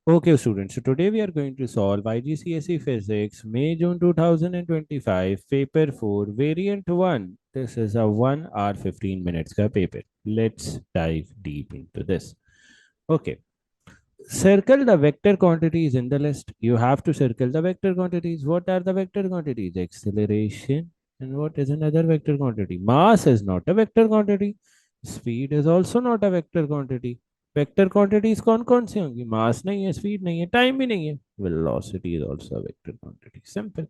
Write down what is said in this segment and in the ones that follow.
Okay, students. So today we are going to solve IGCSE Physics, May June 2025, Paper 4, Variant 1. This is a 1 hour 15 minutes ka paper. Let's dive deep into this. Okay. Circle the vector quantities in the list. You have to circle the vector quantities. What are the vector quantities? Acceleration. And what is another vector quantity? Mass is not a vector quantity. Speed is also not a vector quantity. Vector quantities कौन कौन सी होंगी? मास नहीं है, speed नहीं है, time भी नहीं है. Velocity is also a vector quantity. Simple.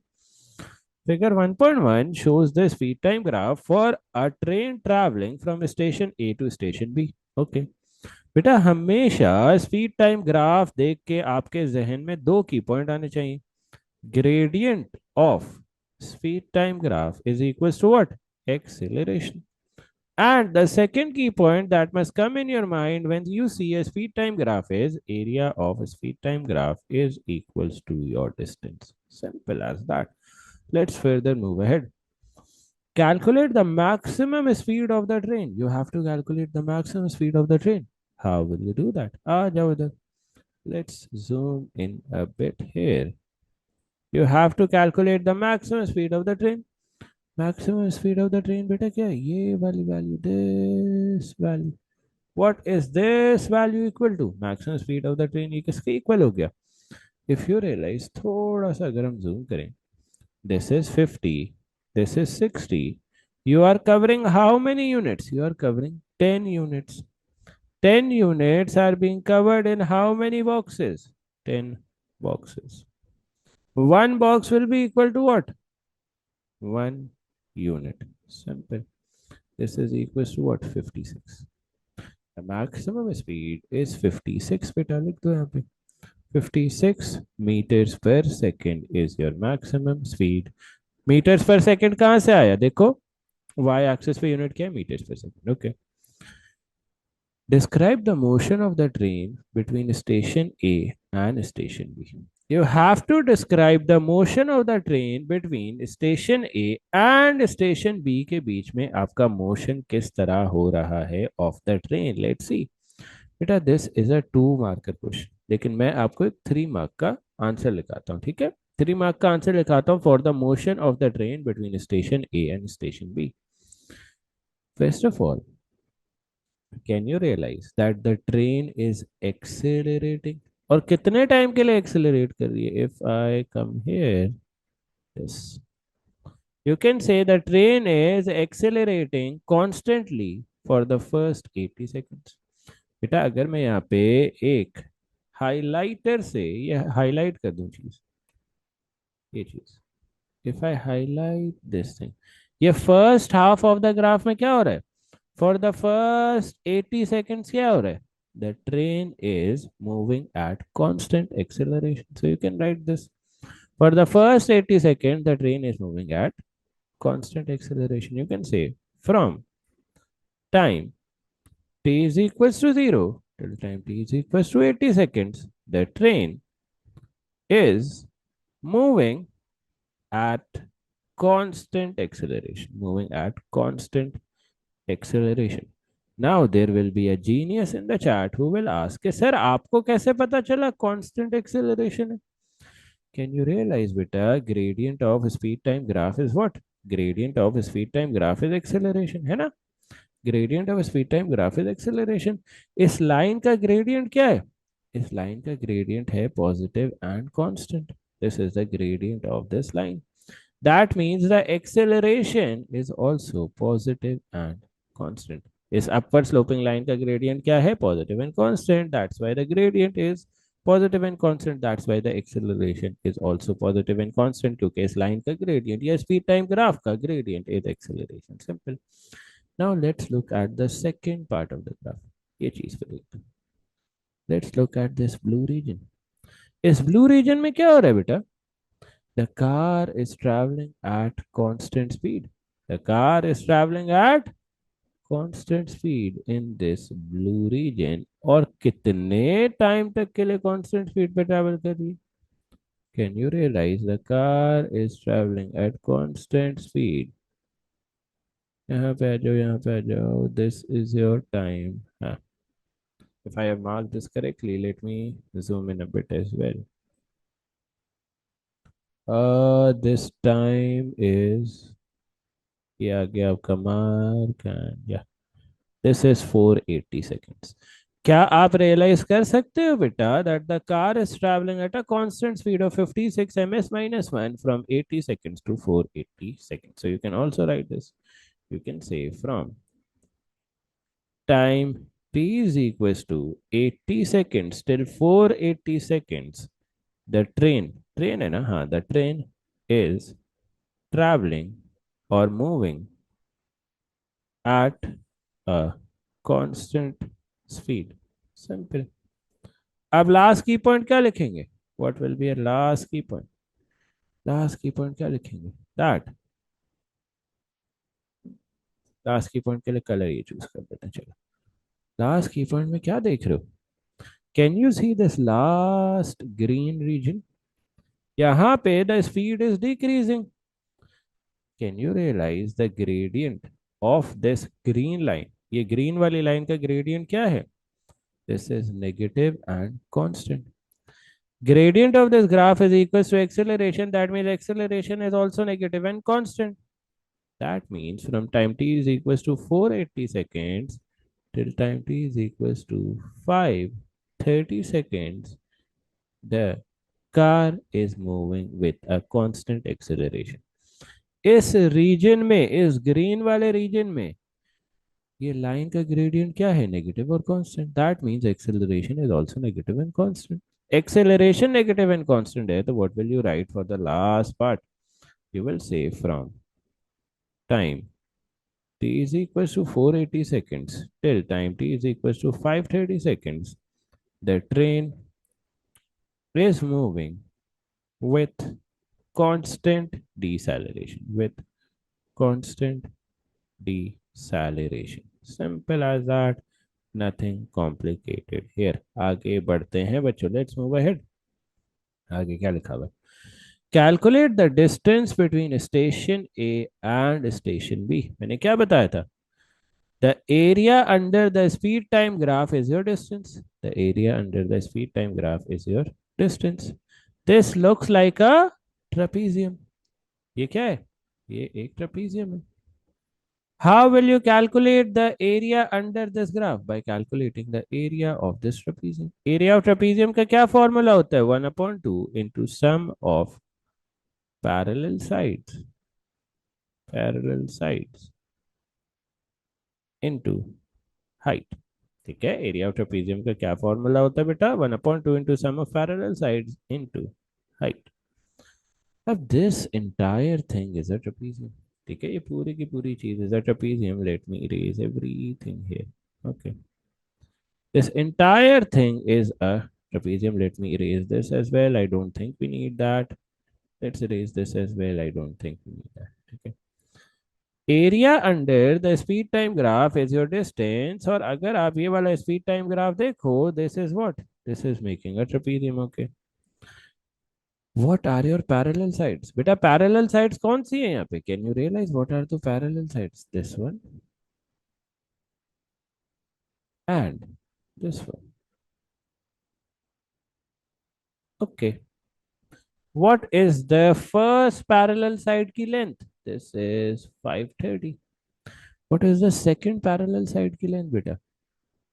Figure 1.1 shows the speed time graph for a train traveling from station A to station B. Okay. बेटा हमेशा स्पीड टाइम ग्राफ देख के आपके जहन में दो की पॉइंट आने चाहिए. Gradient of speed time graph is equal to what? Acceleration. And the second key point that must come in your mind when you see a speed time graph is area of a speed time graph is equals to your distance. Simple as that. Let's further move ahead. Calculate the maximum speed of the train. You have to calculate the maximum speed of the train. How will you do that? Let's zoom in a bit here. You have to calculate the maximum speed of the train. Maximum speed of the train beta क्या है? ये वाली value, this value. What is this value equal to? Maximum speed of the train ये किसके equal हो गया? If you realize थोड़ा सा अगर हम zoom करें, this is 50, this is 60. You are covering how many units? You are covering 10 units. 10 units are being covered in how many boxes? 10 boxes. One box will be equal to what? 1 unit. Simple. This is equal to what? 56. The maximum speed is 56. बेटा लिख दो यहाँ पे. 56 meters per second is your maximum speed. Meters per second कहाँ से आया? देखो y axis पे यूनिट क्या है? Meters per second. Okay. Describe the motion of the train between station A and station B. You have to describe the motion of the train between station A and station B के बीच में आपका motion किस तरह हो रहा है of the train. Let's see. बेटा this is a 2 marker question, लेकिन मैं आपको एक 3 मार्क का आंसर लिखाता हूँ. ठीक है, 3 मार्क का आंसर लिखाता हूँ for the motion of the train between station A and station B. First of all, can you realise that the train is accelerating? और कितने टाइम के लिए एक्सेलरेट कर रही है? If I come here, this you can say the train is accelerating constantly for the first 80 seconds. बेटा अगर मैं यहाँ पे एक हाइलाइटर से ये हाईलाइट कर दूं चीज, ये चीज, if I highlight this thing, ये first half of the graph में क्या हो रहा है? फॉर द फर्स्ट 80 सेकेंड्स क्या हो रहा है? The train is moving at constant acceleration. So you can write this. For the first 80 second the train is moving at constant acceleration. You can say from time t is equals to 0 till time t is equals to 80 seconds, the train is moving at constant acceleration. Moving at constant acceleration. Now there will be a genius in the chat who will ask, sir, आपको कैसे पता चला constant acceleration है? Can you realize, beta, gradient of speed time graph is what? Gradient of speed time graph is acceleration, है ना? Gradient of speed time graph is acceleration. इस line का gradient क्या है? इस लाइन का gradient है positive and constant. This is the gradient of this line. That means the acceleration is also positive and constant. इस upward sloping line का gradient क्या है? Positive and constant. That's why the gradient is positive and constant. That's why the acceleration is also positive and constant. क्योंकि इस line का gradient या speed time graph का gradient is acceleration. Simple. Now let's look at the second part of the graph. ये चीज पे देखते हैं. Let's look at this blue region. इस blue region में क्या हो रहा है बेटा? The car is traveling at constant speed. The car is traveling at constant speed in this blue region. और कितने टाइम तक के लिए constant speed पे travel कर रही है? Can you realize the car is traveling at constant speed? यहाँ पे आ जाओ, यहाँ पे आ जाओ. This is your time. हाँ. If I have marked this correctly, let me zoom in a bit as well. This time is, yeah, गया आपका mark and yeah, this is 480 seconds. क्या आप रियलाइज कर सकते हो बेटा that the car is traveling at a constant speed of 56 ms minus 1 from 80 seconds to 480 seconds. So you can also write this. You can say from time t is equals to 80 seconds till 480 seconds, the train है ना, हाँ, the train is traveling or moving at a constant speed. Simple. अब last की point क्या लिखेंगे? What will B last की point? Last की point क्या लिखेंगे? दैट लास्ट की पॉइंट के लिए कलर ये चूज कर देते हैं। चलो, लास्ट की पॉइंट में क्या देख रहे हो? Can you see this last green region? यहाँ पे the speed is decreasing. Can you realise the gradient of this green line? ये ग्रीन वाली लाइन का ग्रेडियंट क्या है? This is negative and constant. Gradient of this graph is equals to acceleration. That means acceleration is also negative and constant. That means from time t is equals to 480 seconds till time t is equals to 530 seconds, the car is moving with a constant acceleration. इस reason में, इस green वाले reason में, ये line का gradient क्या है? Negative और constant. That means acceleration is also negative and constant. Acceleration negative and constant है, तो what will you write for the last part? You will say from time t is equals to 480 seconds till time t is equals to 530 seconds, the train is moving with constant deceleration. With constant deceleration. Simple as that. Nothing complicated here. आगे बढ़ते हैं बच्चों. Let's move ahead. आगे क्या लिखा हुआ है? Calculate the distance between station A and station B. मैंने क्या बताया था? The area under the speed time graph is your distance. The area under the speed time graph is your distance. This looks like a trapezium. ये क्या है? ये एक trapezium है. How will you calculate the area under this graph? By calculating the area of this trapezium. Area of trapezium का क्या formula होता है? 1/2 into sum of parallel sides. Parallel sides into height. ठीक है, एरिया ऑफ ट्रेपेजियम का क्या formula होता है बेटा? 1/2 into sum of parallel sides into height. अब this entire thing is a trapezium. ठीक है, ये पूरी की पूरी चीज is a trapezium. Let me erase everything here. Okay, this entire thing is a trapezium. Let me erase this as well. I don't think we need that. Let's erase this as well. I don't think we need that. Okay, area under the speed time graph is your distance. और अगर आप ये वाला speed time graph देखो, this is what? This is making a trapezium. Okay, what are your parallel sides? बेटा parallel sides कौन सी है यहाँ पे? Can you realise what are the parallel sides? This one and this one. Okay, what is the first parallel side की length? This is 530. What is the second parallel side की length बेटा?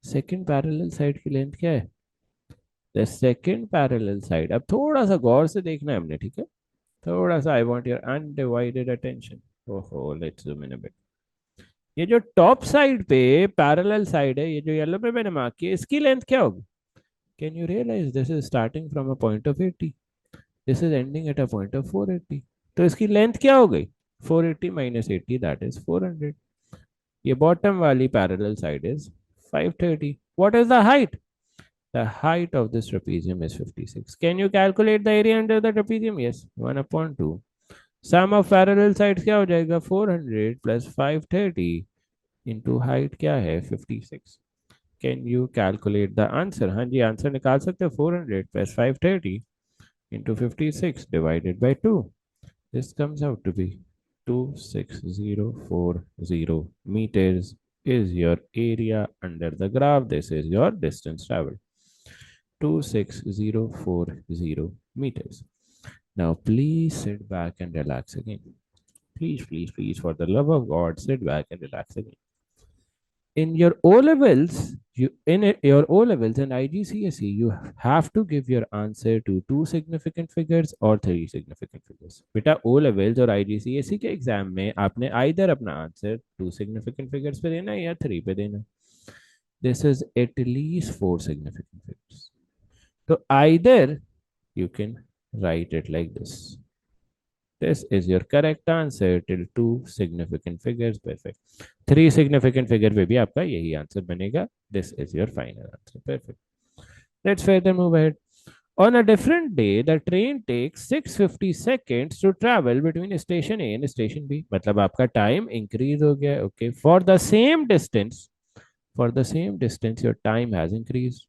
Second parallel side की length क्या है? The second parallel side. अब थोड़ा सा गौर से देखना है हमने, ठीक है? थोड़ा सा, I want your undivided attention. ओहो, let's zoom in a bit. ये जो टॉप साइड पे पैरेलल साइड है, ये जो येलो पे मैंने मार्क किया, इसकी लेंथ क्या होगी? Can you realise this is starting from a point of 80, this is ending at a point of 480. तो इसकी लेंथ क्या हो गई? 480 minus 80, दैट इज 400. ये बॉटम वाली parallel side is 530. What is the height? The height of this trapezium is 56. Can you calculate the area under the trapezium? Yes, 1/2. Sum of parallel sides क्या हो जाएगा? 400 plus 530 into height क्या है? 56. Can you calculate the answer? हाँ जी, answer निकाल सकते हो. 400 plus 530 into 56 divided by 2. This comes out to be 26040 meters is your area under the graph. This is your distance traveled, 26040 meters. Now, please sit back and relax again. Please, please, please, for the love of God, sit back and relax again. In your O levels, your O levels and IGCSE, you have to give your answer to two significant figures or three significant figures. बेटा O levels और IGCSE के exam में आपने either अपना answer to significant figures पे देना या three पे देना. This is at least four significant figures. So either you can write it like this. This is your correct answer till two significant figures. Perfect. Three significant figure पे भी आपका यही answer बनेगा. This is your final answer. Perfect. Let's further move ahead. On a different day, the train takes 650 seconds to travel between station A and station B. मतलब आपका time increase हो गया. Okay. For the same distance, your time has increased.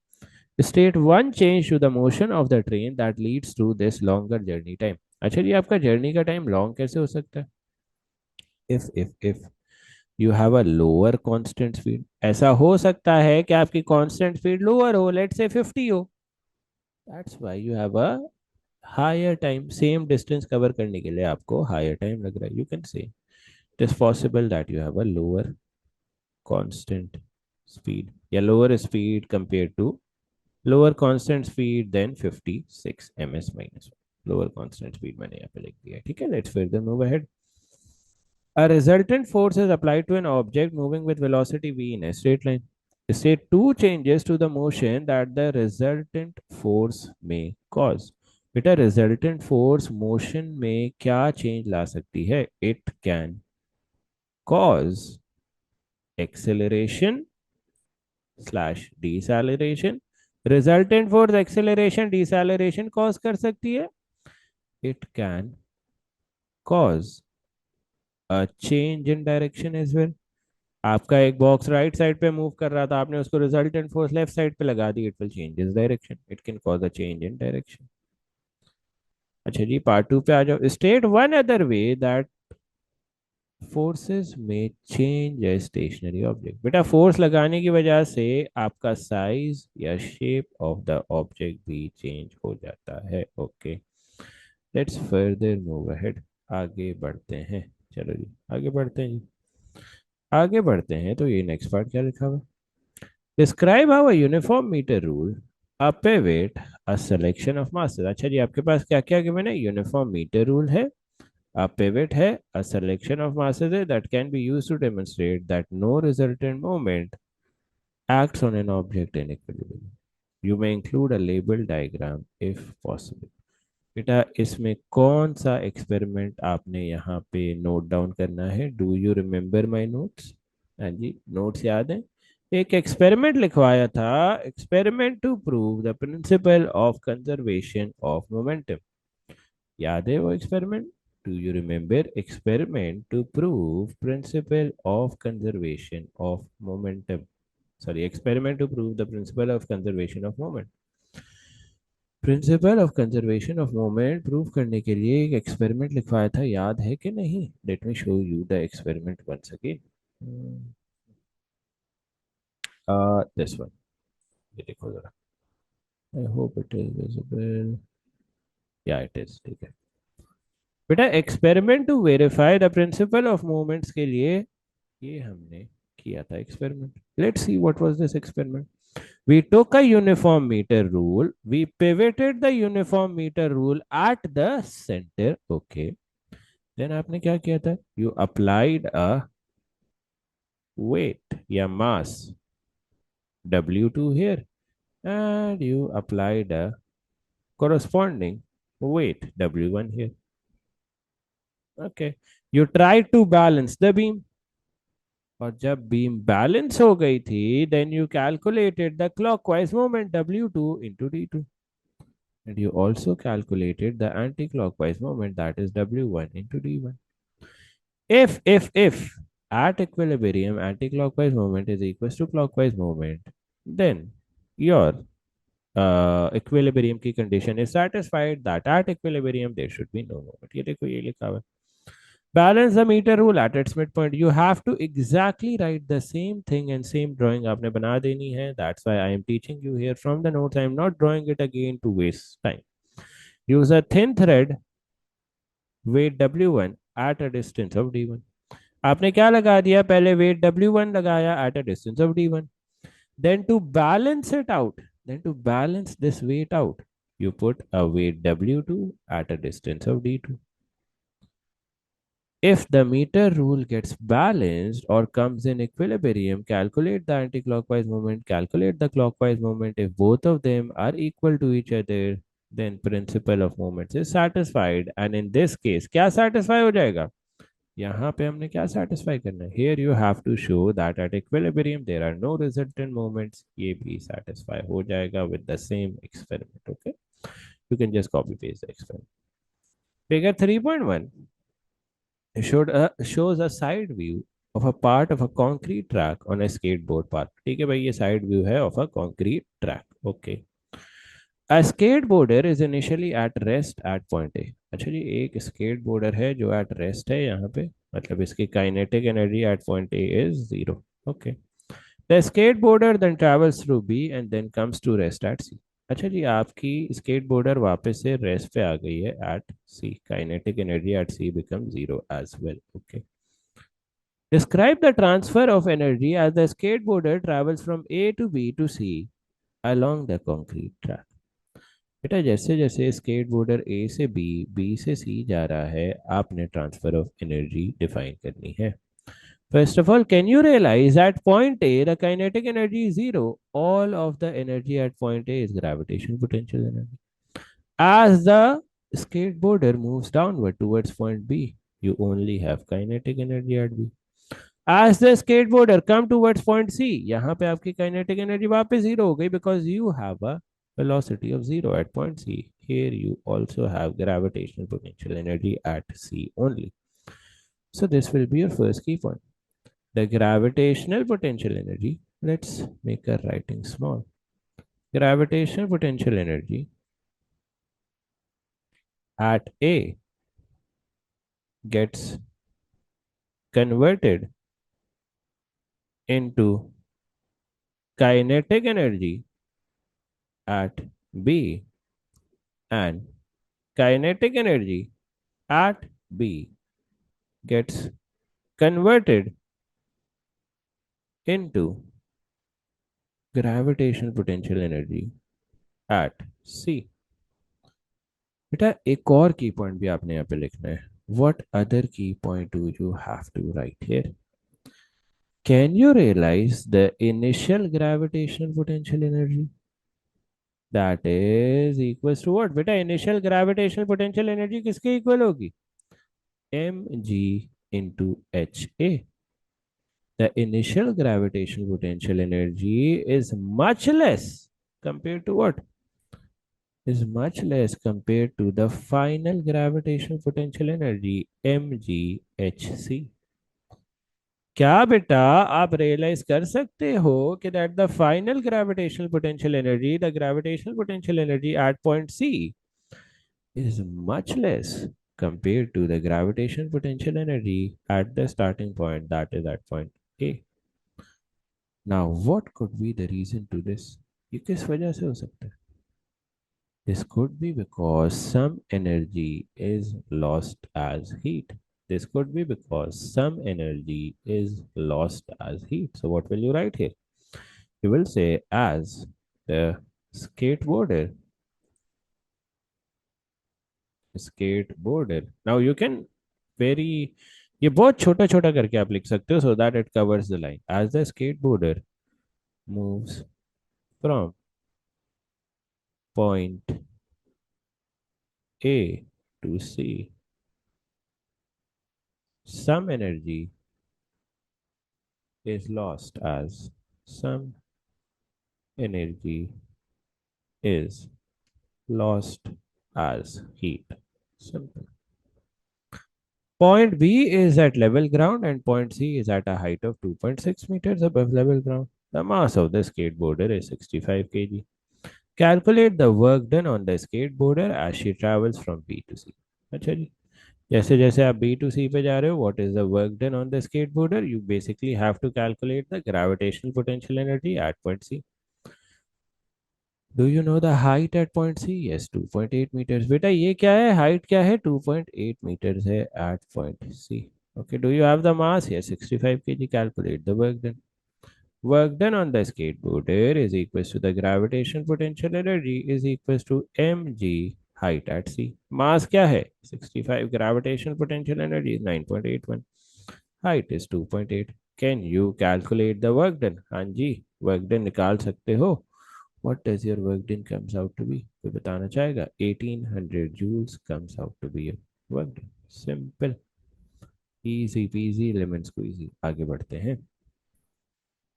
State one change to the motion of the train that leads to this longer journey time. अच्छा जी आपका journey का time long कैसे हो सकता है? if you have a lower constant speed, ऐसा हो सकता है कि आपकी constant speed lower हो, let's say 50 हो. That's why you have a higher time. Same distance cover करने के लिए आपको higher time लग रहा है. You can say it is possible that you have a lower constant speed या lower speed compared to lower constant speed than 56 ms minus 1. Lower constant speed मैंने यहाँ पे लिख दिया. ठीक है, let's further move ahead. A resultant force is applied to an object moving with velocity v in a straight line. State two changes to the motion that the resultant force may cause. बेटा resultant force motion में क्या change ला सकती है? It can cause acceleration slash deceleration. Resultant force acceleration deceleration cause कर सकती है. It can cause a change in direction as well. आपका एक बॉक्स राइट साइड पे मूव कर रहा था, आपने उसको रिजल्टेंट फोर्स लेफ्ट साइड पे लगा दी, it will change its direction. It can cause a change in direction. अच्छा जी, पार्ट टू पे आ जाओ. State one other way that forces may change a stationary object. बेटा फोर्स लगाने की वजह से आपका साइज या शेप ऑफ द ऑब्जेक्ट भी चेंज हो जाता है. Okay, let's further move ahead. आगे बढ़ते हैं. चलो जी आगे बढ़ते हैं. आगे बढ़ते हैं तो ये नेक्स्ट पार्ट क्या लिखा हुआ है? Describe how a uniform metre rule, a pivot, a selection of masses. अच्छा जी आपके पास क्या क्या गिवन है? यूनिफॉर्म मीटर रूल है, अ पिवट है, अ सिलेक्शन ऑफ मासेस है that can be used to demonstrate that no resultant moment acts on an object in equilibrium. You may include a label diagram if possible. बेटा इसमें कौन सा experiment आपने यहाँ पे note down करना है? Do you remember my notes? हाँ जी, नोट्स याद है. एक एक्सपेरिमेंट लिखवाया था, experiment to prove the principle of conservation of momentum. याद है वो experiment? Do you remember experiment to prove principle of conservation of momentum? Sorry, experiment to prove the principle of conservation of moment. Principle of conservation of moment प्रूव करने के लिए एक experiment लिखवाया था, याद है कि नहीं? Let me show you the experiment once again. This one, ये देखो जरा. I hope it is visible. Yeah it is. ठीक है बेटा, experiment to verify the principle of moments के लिए ये हमने किया था experiment. Let's see what was this experiment. We took a uniform meter rule. We pivoted the uniform meter rule at the center. Okay. Then आपने क्या किया था? You applied a weight या mass W2 here, and you applied a corresponding weight W1 here. Okay. You tried to balance the beam. और जब beam balance हो गई थी, then you calculated the clockwise moment W2 into D2. And you also calculated the anti-clockwise moment, that is W1 into D1. If at equilibrium anti-clockwise moment is equals to clockwise moment, then your equilibrium की condition is satisfied that at equilibrium there should be no moment. ये देखो ये लिखा हुआ है. Balance the meter rule at its midpoint. You have to exactly write the same thing and same drawing आपने बना देनी है. That's why I am teaching you here from the notes. I am not drawing it again to waste time. Use a thin thread weight W1 at a distance of D1. आपने क्या लगा दिया? पहले weight W1 लगाया at a distance of D1. Then to balance it out, then to balance this weight out, you put a weight W2 at a distance of D2. If the meter rule gets balanced or comes in equilibrium, calculate the anticlockwise moment, calculate the clockwise moment. If both of them are equal to each other, then principle of moments is satisfied. And in this case, क्या satisfy हो जाएगा? यहाँ पे हमने क्या satisfy करना है? Here you have to show that at equilibrium there are no resultant moments. ये भी satisfy हो जाएगा with the same experiment. Okay, you can just copy paste the experiment. Figure 3.1 shows a side view of a part of a concrete track on a skateboard park. ठीक है भाई, ये side view है of a concrete track. Okay. A skateboarder is initially at rest at point A. अच्छा जी, एक skateboarder है जो at rest है यहाँ पे, मतलब इसकी kinetic energy at point A is 0. Okay. The skateboarder then travels through B and then comes to rest at C. अच्छा जी, आपकी skateboarder वापस से rest पे आ गई है at C. Kinetic energy at C becomes 0 as well. Okay. Describe the transfer of energy as the skateboarder travels from A to B to C along the concrete track. बेटा जैसे जैसे skate border ए से B से सी जा रहा है, आपने transfer of energy define करनी है. First of all, can you realize at point A the kinetic energy is zero? All of the energy at point A is gravitational potential energy. As the skateboarder moves downward towards point B, you only have kinetic energy at B. As the skateboarder come towards point C, यहाँ पे आपकी kinetic energy वापस zero हो गई because you have a velocity of zero at point C. Here you also have gravitational potential energy at C only. So this will be your first key point. The gravitational potential energy, let's make our writing small. Gravitational potential energy at A gets converted into kinetic energy at B, and kinetic energy at B gets converted into gravitational potential energy at C. बेटा एक और की point भी आपने यहाँ पे लिखना है. What other key point do you have to write here? Can you realize the initial gravitational potential energy? That is equals to what? बेटा initial gravitational potential energy किसके इक्वल होगी? mg into ha. The initial gravitational potential energy is much less compared to what? Is much less compared to the final gravitational potential energy mghc. क्या बेटा आप realise कर सकते हो कि that the final gravitational potential energy, the gravitational potential energy at point C is much less compared to the gravitational potential energy at the starting point, that is at point A. Now what could be the reason to this? ये किस वजह से हो सकता है? This could be because some energy is lost as heat. This could be because some energy is lost as heat. So what will you write here? You will say as the skateboarder. Now you can very, ये बहुत छोटा छोटा करके आप लिख सकते हो so that it covers the line. As the skateboarder moves from point A to C, some energy is lost as some energy is lost as heat. Simple. Point B is at level ground and point C is at a height of 2.6 meters above level ground. The mass of the skateboarder is 65 kg. Calculate the work done on the skateboarder as she travels from B to C. अच्छा जी, जैसे जैसे आप B to सी पे जा रहे हो, what is the work done on the skateboarder, you basically have to calculate the gravitational potential energy at point C. Do you know the height at point C? Yes, 2.8 meters. बेटा ये क्या है, height क्या है, 2.8 meters है at point C. Okay, do you have the mass? Yes, 65 kg. Calculate the work done. Work done on the skateboarder is equals to the gravitational potential energy is equals to mg height at C. Mass क्या है, 65. Gravitational potential energy is 9.81. Height is 2.8. Can you calculate the work done? हाँ जी, work done निकाल सकते हो. What does your work done comes out to be? कोई बताना चाहेगा? 1800 joules comes out to be your work done. Simple. Easy peasy lemon squeezy. आगे बढ़ते हैं.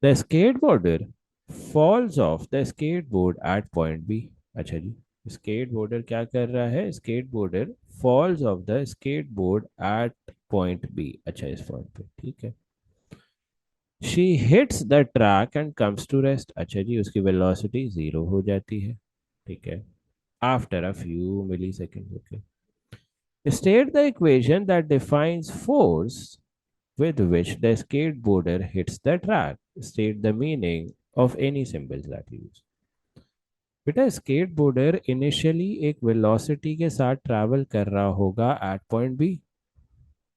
The skateboarder falls off the skateboard at point B. अच्छा जी, skateboarder क्या कर रहा है, skateboarder falls off the skateboard at point B. अच्छा, इस point पे ठीक है. She hits the track and comes to rest. अच्छा जी, उसकी velocity zero हो जाती है. ठीक है. After a few milliseconds. Okay. State the equation that defines force with which the skateboarder hits the track. State the meaning of any symbols that you use. बेटा skateboarder initially एक velocity के साथ travel कर रहा होगा at point B.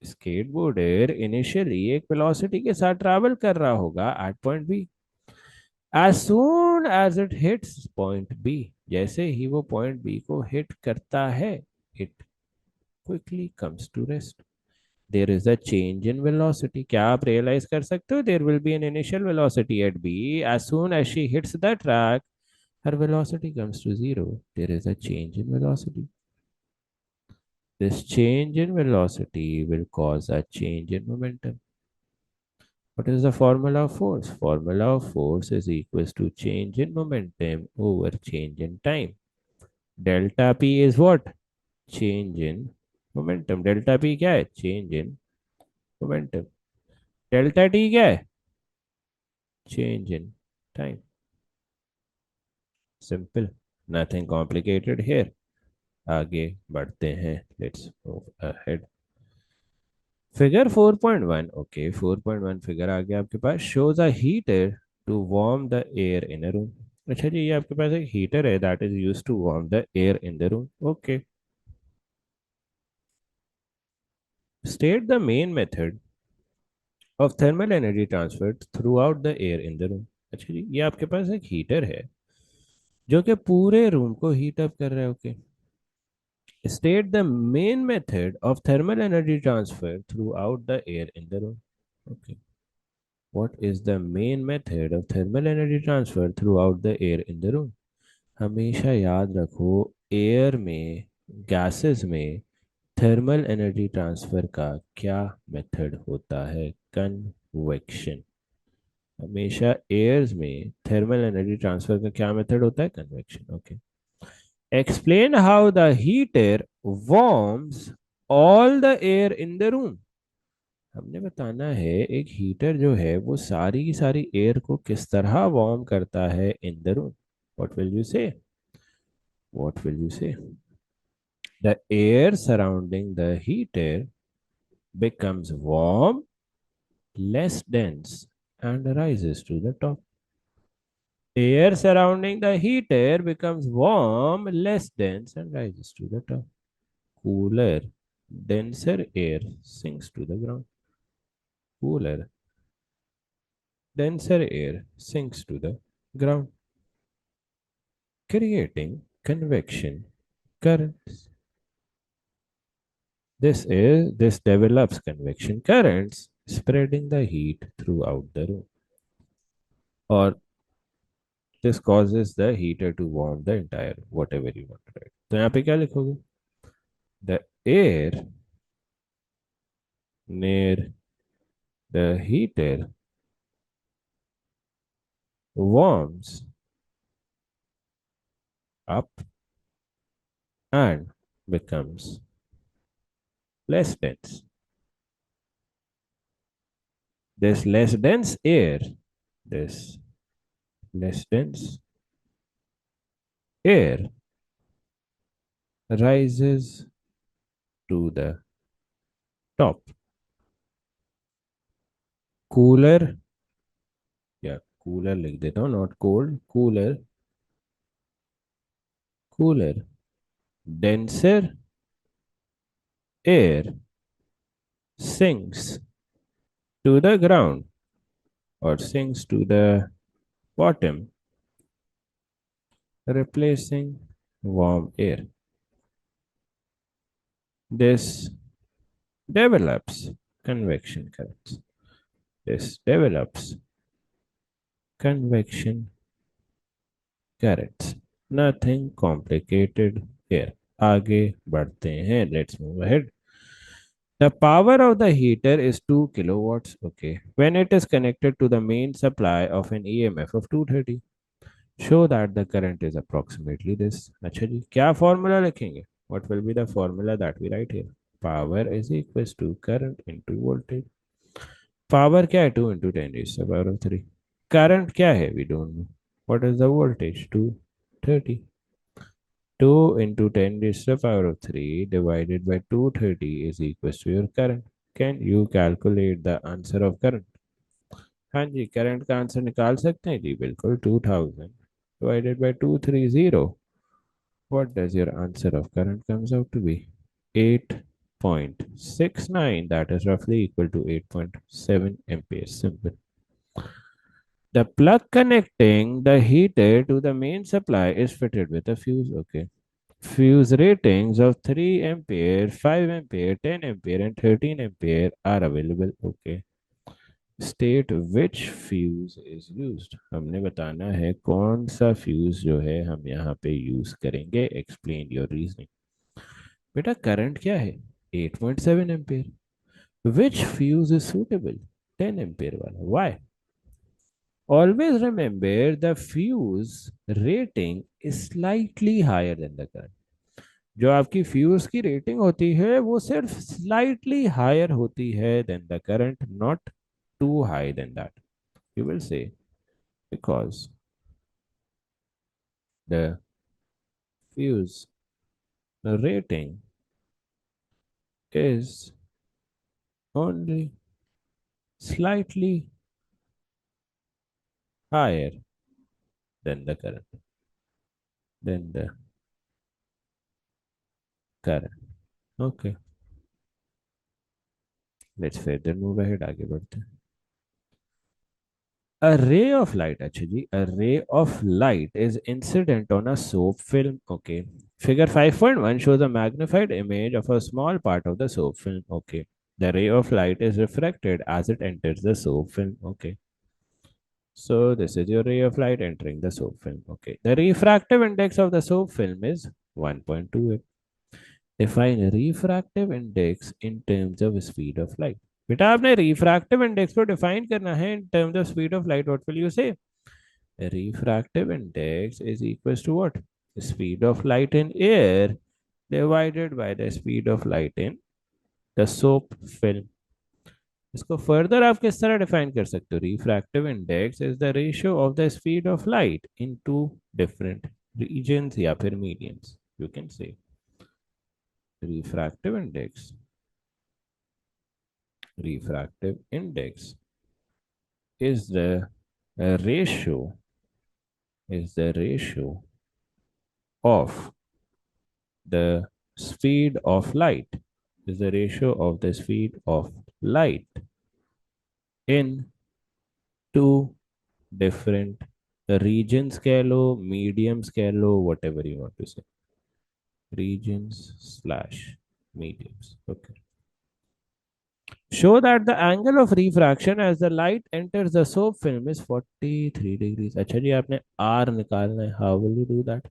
Skateboarder initially एक velocity के साथ ट्रैवल कर रहा होगा at point B. As soon as it hits point B, जैसे ही वो पॉइंट बी को हिट करता है, it quickly comes to rest. There is a change in velocity. क्या आप रियलाइज कर सकते हो, there will be an initial velocity eight B. As soon as she hits the track, her velocity comes to zero. There is a change in velocity. This change in velocity will cause a change in momentum. What is the formula of force? Formula of force is equals to change in momentum over change in time. Delta P is what? Change in momentum. Delta P क्या है? Change in momentum. Delta T क्या है? Change in time. Simple. Nothing complicated here. आगे बढ़ते हैं. Let's move ahead. Figure 4.1. Okay, 4.1 figure आ गया आपके पास. Shows a heater to warm the air in a room. अच्छा जी, ये आपके पास एक हीटर है that is used to warm the air in the room. Okay. State the main method of thermal energy transfer throughout the air in the room. अच्छा जी, ये आपके पास एक हीटर है जो कि पूरे रूम को हीट अप कर रहा है. Okay. State the main method of thermal energy transfer throughout the air in the room. Okay. What is the main method of thermal energy transfer throughout the air in the room? हमेशा याद रखो, air में, gases में thermal energy transfer का क्या method होता है? Convection. हमेशा एयर्स में थर्मल एनर्जी ट्रांसफर का क्या मेथड होता है? Convection. Okay. Explain how the heater warms all the air in the room. हमने बताना है एक हीटर जो है वो सारी की सारी एयर को किस तरह वार्म करता है इन the room. What will you से? What will you say? The air surrounding the heater becomes warm, less dense, and rises to the top. Air surrounding the heater becomes warm, less dense, and rises to the top. Cooler, denser air sinks to the ground. Cooler, denser air sinks to the ground, creating convection currents. This develops convection currents, spreading the heat throughout the room. Or this causes the heater to warm the entire whatever you want to write. तो यहाँ पे क्या लिखोगे? The air near the heater warms up and becomes less dense. This less dense air, this less dense air rises to the top. Cooler या cooler लिख देता हूँ, not cold, cooler, cooler, denser air sinks to the ground or sinks to the bottom, replacing warm air. This develops convection currents. This develops convection currents. Nothing complicated here. आगे बढ़ते हैं. Let's move ahead. The power of the heater is 2 kilowatts. Okay. When it is connected to the main supply of an EMF of 230. Show that the current is approximately this. अच्छा जी, क्या formula लिखेंगे? What will be the formula that we write here? Power is equals to current into voltage. Power क्या है? 2 into 10 raised to the power of 3. Current क्या है? We don't know. What is the voltage? 230. 2 into 10 raised to the power of 3 divided by 230 is equals to your current. Can you calculate the answer of current? हाँ जी, current का answer निकाल सकते हैं जी, बिल्कुल. 2000 divided by 230. What does your answer of current comes out to be? 8.69. That is roughly equal to 8.7 amperes. Simple. The plug connecting the heater to the main supply is fitted with a fuse. Okay. Fuse ratings of 3 ampere, 5 ampere, 10 ampere, and 13 ampere are available. Okay. State which fuse is used. हमने बताना है कौन सा fuse जो है हम यहाँ पे यूज करेंगे. Explain your reasoning. बेटा करंट क्या है? 8.7 ampere. Which fuse is suitable? 10 ampere वाला. Why? Always remember the fuse rating is slightly higher than the current. जो आपकी फ्यूज की रेटिंग होती है वो सिर्फ स्लाइटली हायर होती है than the current, not too high than that. You will say because the fuse rating is only slightly higher than the current. Than the current. Okay. Let's further move ahead. आगे बढ़ते हैं. A ray of light, actually, a ray of light is incident on a soap film. Okay. Figure 5.1 shows a magnified image of a small part of the soap film. Okay. The ray of light is refracted as it enters the soap film. Okay. So this is your ray of light entering the soap film. Okay. The refractive index of the soap film is 1.28. Define refractive index in terms of speed of light. बेटा आपने refractive index को define करना है in terms of speed of light. What will you say? A refractive index is equals to what? Speed of light in air divided by the speed of light in the soap film. इसको further आप किस तरह define कर सकते हो? Refractive index is the ratio of the speed of light in two different regions या फिर mediums. You can say refractive index. Refractive index is the ratio of the speed of light, is the ratio of the speed of light in two different regions कह लो, mediums कह लो, whatever you want to say. Regions slash mediums. Okay. Show that the angle of refraction as the light enters the soap film is 43 degrees. अच्छा जी, आपने R निकालना है. How will you do that?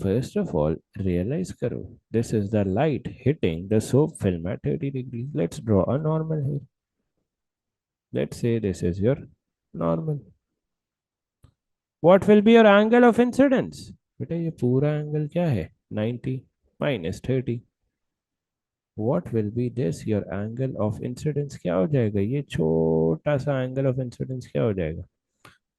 First of all, realize करो. This is the light hitting the soap film at 30 degrees. Let's draw a normal here. Let's say this is your normal. What will be your angle of incidence? बेटा ये पूरा angle क्या है? 90 minus 30. What will be this? Your angle of incidence क्या हो जाएगा? ये छोटा सा angle of incidence क्या हो जाएगा?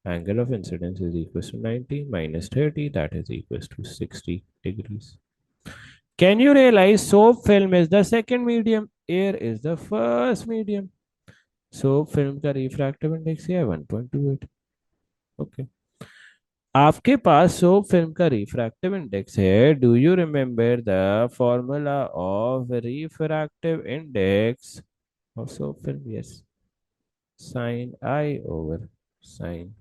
Angle of incidence is equals to 90 minus 30, that is equals to 60 degrees. Can you realize soap film is the second medium? Air is the first medium. So film का refractive index है 1.28. ओके, आपके पास soap film का refractive index है. Do you remember the formula of refractive index of soap film? Yes, sine I over sine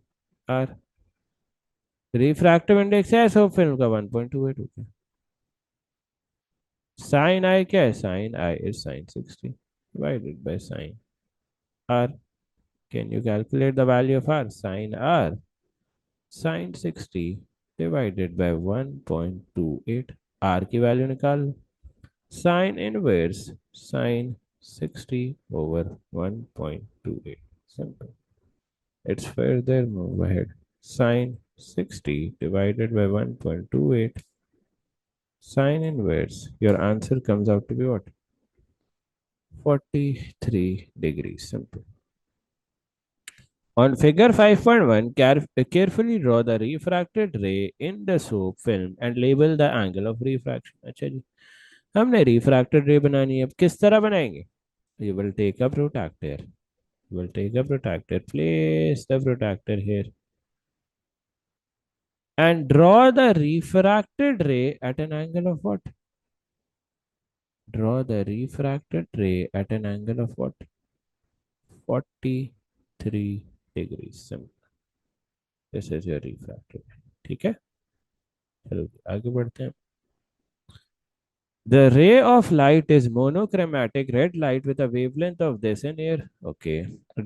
R. Refractive index है soap film का 1.28. Okay, sine I क्या है? Sine I is sine 60 divided by sine R. Can you calculate the value of R? Sine R sine 60 divided bye 1.28. Are की value निकाल. Sine inverse sine 60 over 1.28. Simple. Let's further move ahead. Sine 60 divided by 1.28. Sine inverse. Your answer comes out to be what? 43 degrees. Simple. On figure 5.1, carefully draw the refracted ray in the soap film and label the angle of refraction. अच्छा जी, हमने refracted ray बनानी है. अब किस तरह बनाएंगे? You will take a protractor. You will take a protractor. Place the protractor here and draw the refracted ray at an angle of what? Draw the refracted ray at an angle of what? 43 degrees. Simple. This is your refracted ray. ठीक है, चलो आगे बढ़ते हैं. The ray of light is monochromatic red light with a wavelength of this in air. Okay.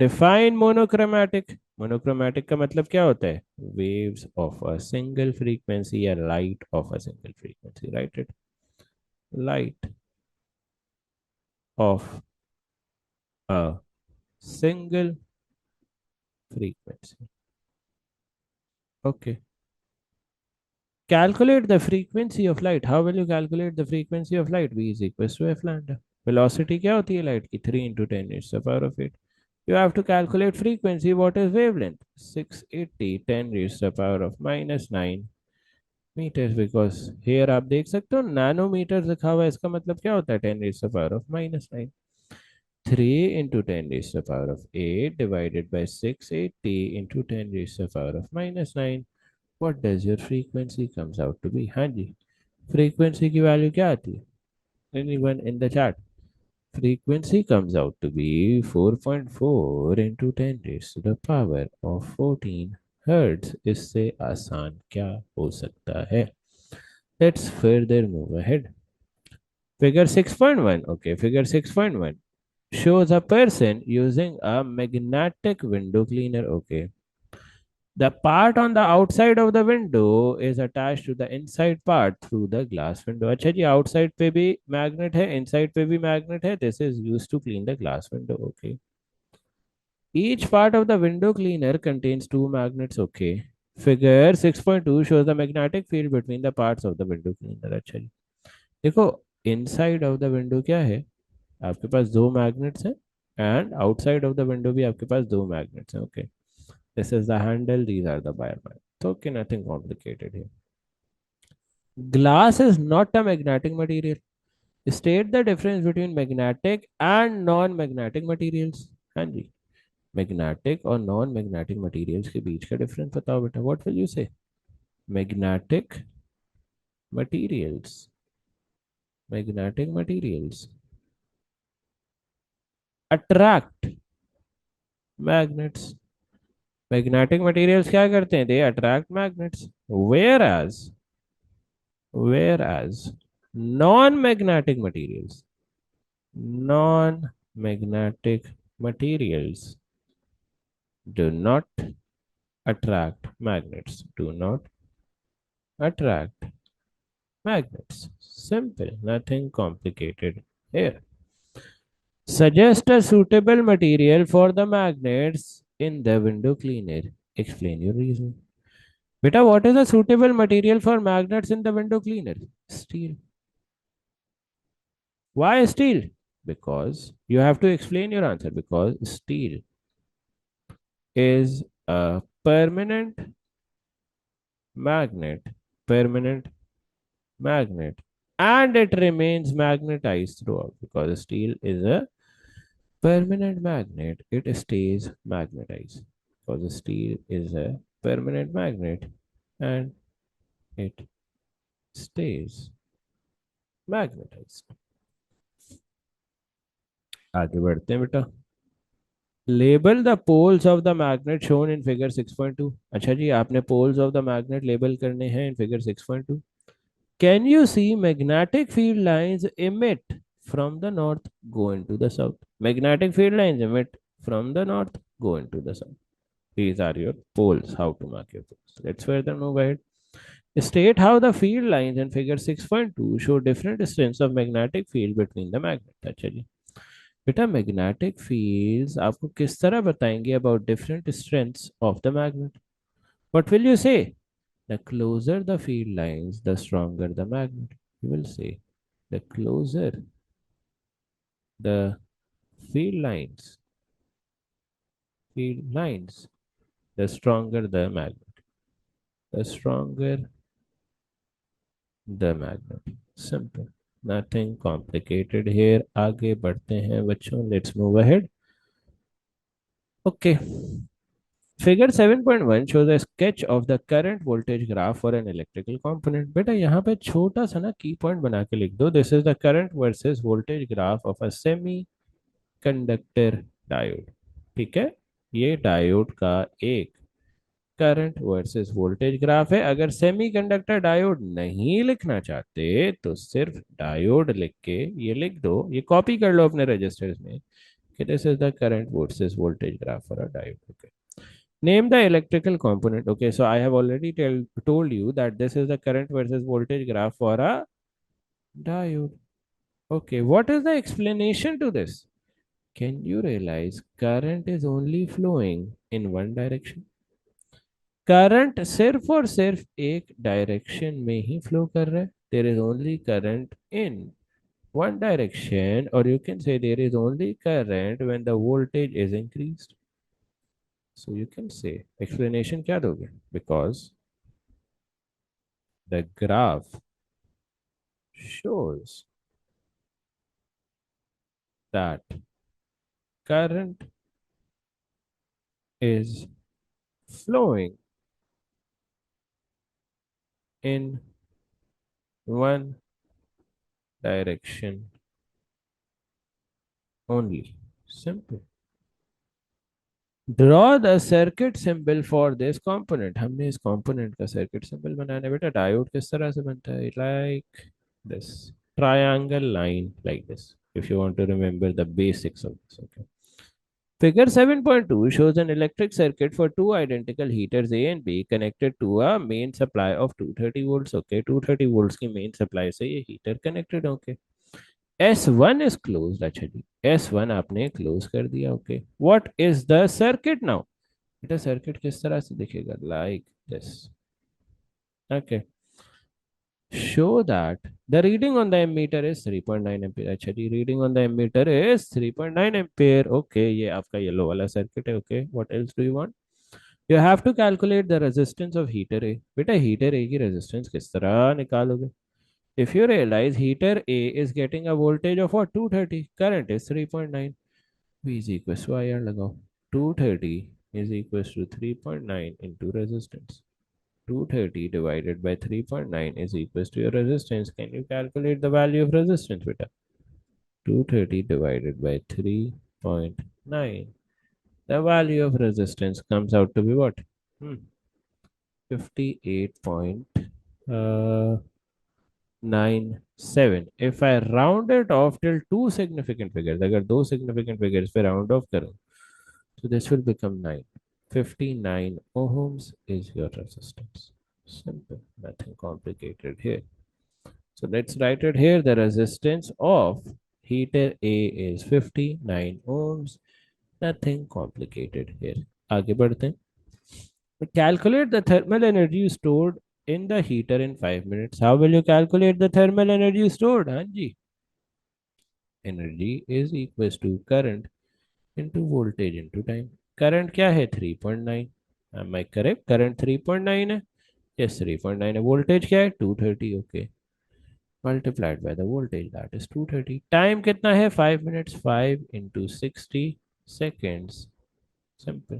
Define monochromatic. Monochromatic का मतलब क्या होता है? Waves of a single frequency या light of a single frequency. Write it. Light of a single frequency. Okay. Calculate the frequency of light. How will you calculate the frequency of light? V is equals to f lambda. Velocity क्या होती है light की? 3 into 10 is the power of 8. You have to calculate frequency. What is wavelength? 680 10 raised to the power of minus 9 meters. Because here आप देख सकते हो nanometre लिखा हुआ है, इसका मतलब क्या होता है? 10 raised to the power of minus 9. 3 into 10 raised to the power of 8 divided by 680 into 10 raised to the power of minus 9. What does your frequency comes out to be? हाँ जी, frequency की value क्या आती है? Anyone in the chat? Frequency comes out to be 4.4 into 10 raised to the power of 14 hertz. इससे आसान क्या हो सकता है? Let's further move ahead. Figure 6.1. Okay, figure 6.1 shows a person using a magnetic window cleaner. Okay. The part on the outside of the window is attached to the inside part through the glass window. अच्छा जी, outside पे भी magnet है, inside पे भी magnet है. This is used to clean the glass window. Okay. Each part of the window cleaner contains two magnets. Okay. Figure 6.2 shows the magnetic field between the parts of the window cleaner. अच्छा जी, देखो inside of the window क्या है? आपके पास दो magnets हैं and outside of the window भी आपके पास दो magnets हैं. Okay. This is the handle. These are the wire magnets. Okay, nothing complicated here. Glass is not a magnetic material. State the difference between magnetic and non-magnetic materials. हाँ जी, magnetic और non magnetic materials के बीच का difference बताओ बेटा. What will you से? Magnetic materials. Magnetic materials attract magnets. Magnetic materials क्या करते हैं? They attract magnets. Whereas non-magnetic materials, non-magnetic materials do not attract magnets. Do not attract magnets. Simple, nothing complicated here. Suggest a suitable material for the magnets in the window cleaner. Explain your reason. Beta, what is a suitable material for magnets in the window cleaner? Steel. Why steel? Because you have to explain your answer. Because steel is a permanent magnet. Permanent magnet and it remains magnetized throughout because steel is a permanent magnet. It stays magnetized because steel is a permanent magnet and it stays magnetized. आगे बढ़ते हैं बेटा. Label the poles of the magnet shown in figure 6.2. अच्छा जी, आपने poles of the magnet label करने हैं in figure 6.2. Can you see magnetic field lines emit from the north go into the south? Magnetic field lines emit from the north go into the south. These are your poles. How to mark your poles? Let's further move ahead. State how the field lines in figure 6.2 show different strengths of magnetic field between the magnet. अच्छा जी, बेटा magnetic fields आपको किस तरह बताएंगे about different strengths of the magnet. What will you say? The closer the field lines the stronger the magnet. You will say the closer the field lines field lines the stronger the magnet, the stronger the magnet. Simple, nothing complicated here. आगे बढ़ते हैं बच्चों. Let's move ahead. Okay. Figure 7.1 shows a sketch of the current voltage graph for an electrical component. बेटा यहाँ पे छोटा सा ना की पॉइंट बना के लिख दो. This is the current versus voltage graph of a semiconductor diode. ठीक है, ये डायोड का एक करंट वर्सेस वोल्टेज ग्राफ है. अगर सेमीकंडक्टर डायोड नहीं लिखना चाहते तो सिर्फ डायोड लिख के ये लिख दो, ये कॉपी कर लो अपने रजिस्टर्स में कि this is the current versus voltage graph for a diode. Okay, name the electrical component. Okay, so I have already told you that this is the current versus voltage graph for a diode. Okay, what is the explanation to this? Can you realize current is only flowing in one direction? Current सिर्फ और सिर्फ एक direction में ही flow कर रहा है. There is only current in one direction, और you can say there is only current when the voltage is increased. So you can say explanation क्या दोगे? Because the graph shows that current is flowing in one direction only. Simple. Draw the circuit symbol for this component. हमने इस component का circuit symbol बनाना है बेटा. Diode किस तरह से बनता है? Like this triangle line, like this, if you want to remember the basics of this. Okay. Figure 7.2 shows an electric circuit for two identical heaters A and B connected to a main supply of 230 volts. Okay, 230 volts की main supply से ये heater connected. Okay. S1 is closed. अच्छा जी, S1 आपने close कर दिया. Okay. What is the circuit now? बेटा circuit किस तरह से दिखेगा? Like this. Okay. Show that the reading on the ammeter is 3.9 ampere. अच्छा जी, reading on the ammeter is 3.9 ampere. Okay, ये आपका येलो वाला सर्किट है. Okay, what else do you want? You have to calculate the resistance of heater A. बेटा heater A की resistance किस तरह निकालोगे? If you realize heater A is getting a voltage of what? 230. Current is 3.9. V is equals to IR लगाओ. 230 is equals to 3.9 into resistance. 230 divided by 3.9 is equals to your resistance. Can you calculate the value of resistance, beta? 230 divided by 3.9. The value of resistance comes out to be what? 58.97. If I round it off till two significant figures, अगर दो significant figures पे round off करूं, so this will become 9. 59 ohms is your resistance. Simple, nothing complicated here. So let's write it here. The resistance of heater A is 59 ohms. Nothing complicated here. आगे बढ़ते हैं. Calculate the thermal energy stored in the heater in 5 minutes. How will you calculate the thermal energy stored? हाँ जी. Energy is equals to current into voltage into time. Current क्या है? 3.9. Am I correct? Current 3.9 है. Yes, 3.9 है. Voltage क्या है? 230. Okay. multiplied by the voltage, that is 230. Time कितना है 5 minutes, 5 into 60 seconds. Simple.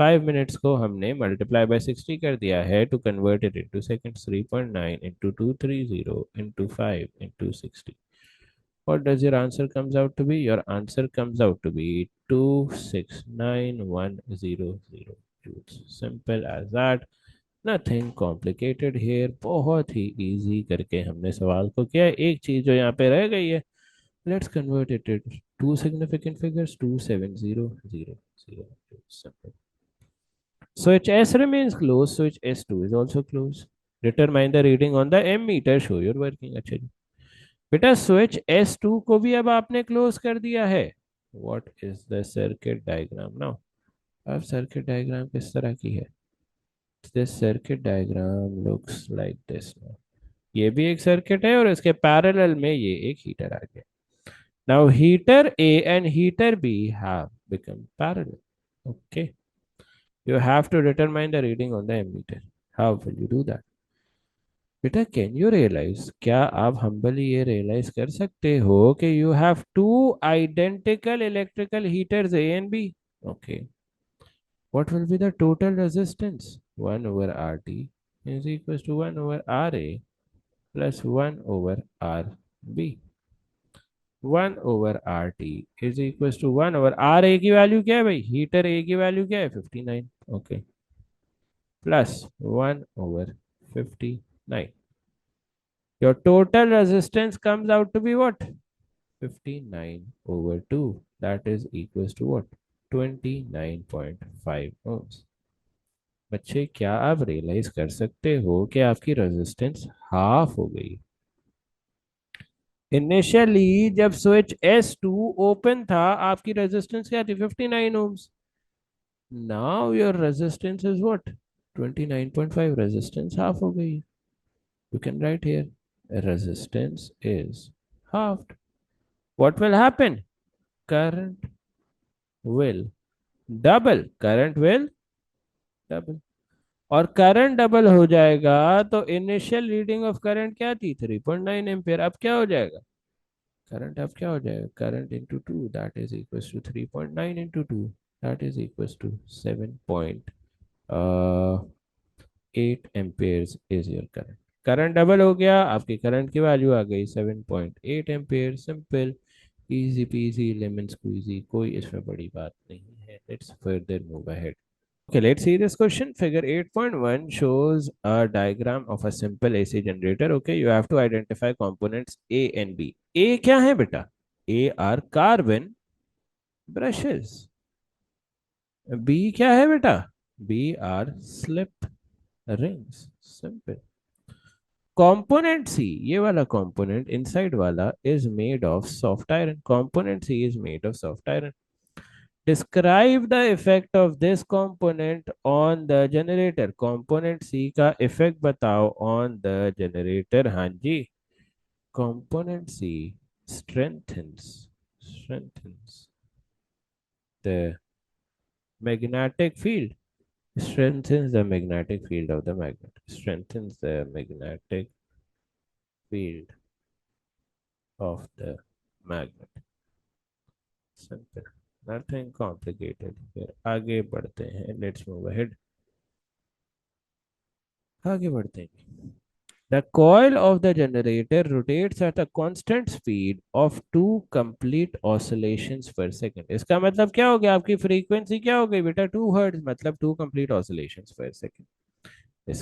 5 minutes को हमने मल्टीप्लाई बाय 60 कर दिया है to convert it into seconds. 3.9 into 230 into 5 into 60. What does your answer comes out to be? Your answer comes out to be 269,100 joules. Simple as that. Nothing complicated here. बहुत ही easy करके हमने सवाल को किया है. एक चीज जो यहाँ पे रह गई है, let's convert it to two significant figures. 270,000. Simple. Switch S remains closed. Switch S2 is also closed. Determine the reading on the ammeter. Show your working. अच्छा जी. बेटा स्विच S2 को भी अब आपने क्लोज कर दिया है. What is the circuit diagram now? अब सर्किट डायग्राम किस तरह की है? This circuit diagram looks like this now. ये भी एक सर्किट है और इसके पैरेलल में ये एक हीटर आ गया. Now heater A and heater B have become parallel. Okay. You have to determine the reading on the ammeter. How will you do that? बेटा कैन यू रियलाइज, क्या आप हम्बली ये रियलाइज कर सकते हो कि you have two identical electrical heaters A and B. Okay. What will be the total resistance? 1 over RT is equals to 1 over RA plus 1 over RB. 1 over RT is equals to 1 over RA की value क्या है भाई? Heater ए की value क्या है? 59. Okay. Plus 1 over 59. Your total resistance comes out to be what? 59 over 2. That is equals to what? 29.5 ohms. बच्चे क्या आप रियलाइज कर सकते हो कि आपकी रेजिस्टेंस हाफ हो गई? इनिशियली जब स्विच S2 ओपन था आपकी रेजिस्टेंस क्या थी? 59 ohms. Now your resistance is what? 29.5. Resistance half हो गई. You can write here resistance is halved. What will happen? Current will double. Current will double. और करंट डबल हो जाएगा तो इनिशियल रीडिंग ऑफ करंट क्या थी? 3.9 एम्पियर. अब क्या हो जाएगा? करंट अब क्या हो जाएगा? Current into two that is equal to 3.9 into two that is equal to 7.8 amperes is your current. Current double हो गया, आपकी करंट की वैल्यू आ गई 7.8 ampere. Simple, easy peasy lemon squeezy, कोई इसमें बड़ी बात नहीं है. Let's further move ahead. Okay, let's see this question. Figure 8.1 shows a diagram of a simple AC generator. Okay, you have to identify components A and B. A क्या है बेटा? A are carbon brushes. B क्या है बेटा? B are slip rings. Simple. Component C, ये वाला component inside वाला is made of soft iron. Component C is made of soft iron. Describe the effect of this component on the generator. Component C का effect बताओ on the generator. हाँ जी. Component C strengthens the magnetic field. Strengthens the magnetic field of the magnet. Strengthens the magnetic field of the magnet. Simple. Nothing complicated here. आगे बढ़ते हैं. Let's move ahead. आगे बढ़ते हैं. The coil of the generator rotates at a constant speed of 2 complete oscillations per second. इसका मतलब क्या हो गया? आपकी फ्रीक्वेंसी क्या हो गई बेटा? 2 हर्ट्ज. मतलब 2 complete oscillations per second.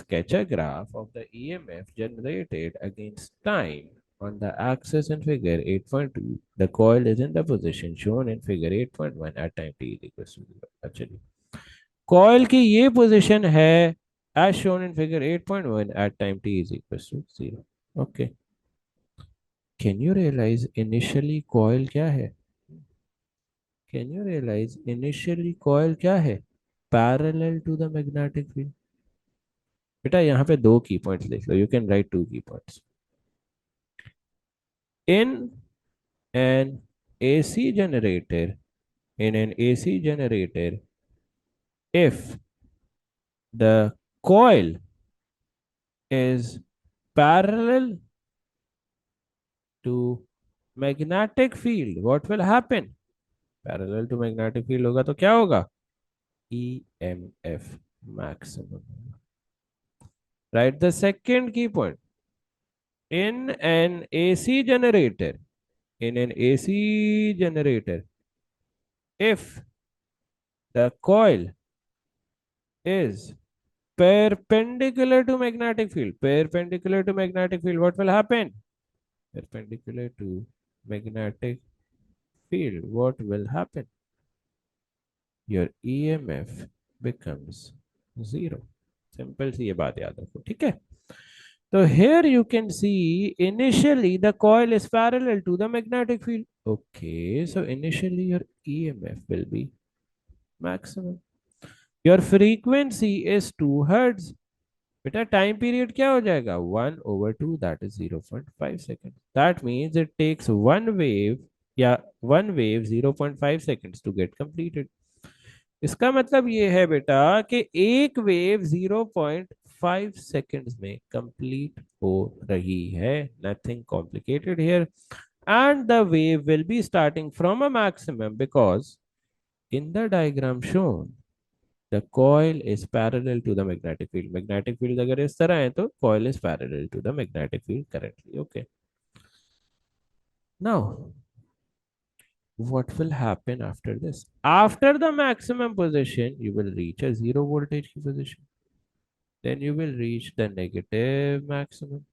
Sketch a graph of the EMF generated against time on the axis in figure 8.2. The coil is in the position shown in figure 8.1 at time t is equal to 0. अच्छा जी. Coil की ये position है as shown in figure 8.1 at time t is equal to 0. Okay. Can you realize initially coil क्या है? Can you realize initially coil क्या है? Parallel to the magnetic field. बेटा यहाँ पे 2 की पॉइंट्स लिख लो. You can write 2 की points. In an AC generator, in an AC generator, if the coil is parallel to magnetic field, what will happen? Parallel to magnetic field होगा तो क्या होगा? EMF maximum. Right. The second key point, in an AC generator, in an AC generator, if the coil is perpendicular to magnetic field, what will happen? Perpendicular to magnetic field, what will happen? Your EMF becomes zero. Simple सी ये बात याद रखो, ठीक है? So here you can see initially the coil is parallel to the magnetic field. Okay, so initially your EMF will be maximum. Your frequency is 2 hertz. बेटा time period क्या हो जाएगा? 1/2, that is 0.5 seconds. That means it takes one wave 0.5 seconds to get completed. इसका मतलब ये है बेटा कि एक वेव 0.5 सेकेंड्स में कंप्लीट हो रही है. Nothing complicated here. And the wave will be starting from a maximum because in the diagram shown the coil is parallel to the magnetic field. Magnetic field अगर इस तरह है तो coil is parallel to the magnetic field currently. Okay. Now what will happen after this? After the maximum position, you will reach a zero voltage position. Then you will reach the negative maximum.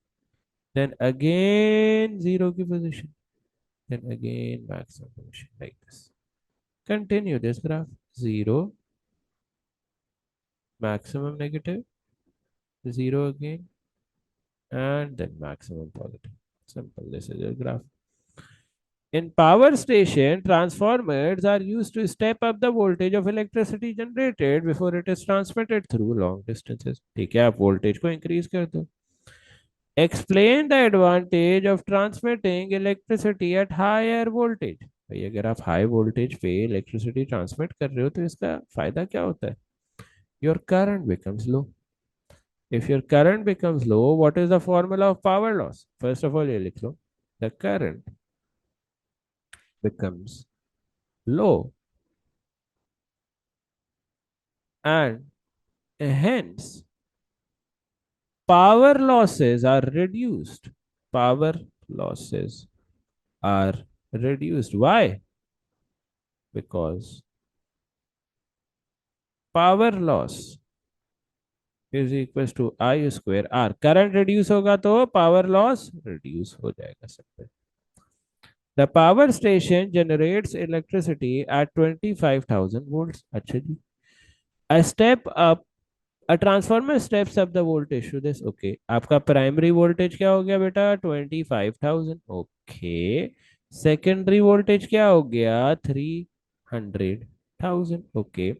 Then again zero की position. Then again maximum position like this. Continue this graph. Zero, maximum negative, zero again, and then maximum positive. Simple. This is your graph. In power station, transformers are used to step up the voltage of electricity generated before it is transmitted through long distances. ठीक है, आप voltage को increase कर दो. Explain the advantage of transmitting electricity at higher voltage. भाई अगर आप high voltage पे इलेक्ट्रिसिटी ट्रांसमिट कर रहे हो तो इसका फायदा क्या होता है? Your current becomes low. If your current becomes low, what is the formula of power loss? First of all ये लिख लो. The current becomes low and hence power losses are reduced. Power losses are reduced. Why? Because power loss is equals to I square R. Current reduce होगा तो power loss reduce हो जाएगा. Simple. The power station generates electricity at 25,000 volts. अच्छा जी. A step up A transformer steps up the voltage to this. Okay. आपका primary voltage क्या हो गया बेटा? 25,000. ओके. सेकेंडरी वोल्टेज क्या हो गया? 300,000. Okay.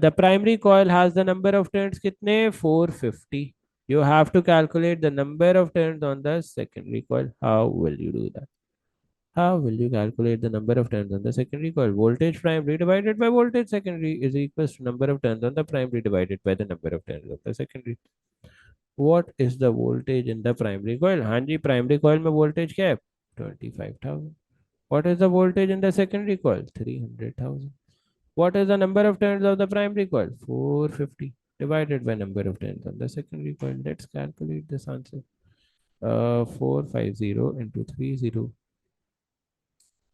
The primary coil has the number of turns कितने? 450. You have to calculate the number of turns on the secondary coil. How will you do that? How will you calculate the number of turns on the secondary coil? Voltage primary divided by voltage secondary is equals to number of turns on the primary divided by the number of turns of the secondary. What is the voltage in the primary coil? हाँ जी, primary coil में voltage क्या है? 25,000. What is the voltage in the secondary coil? 300,000. What is the number of turns of the primary coil? 450 divided by number of turns on the secondary coil. Let's calculate this answer. 450 into 30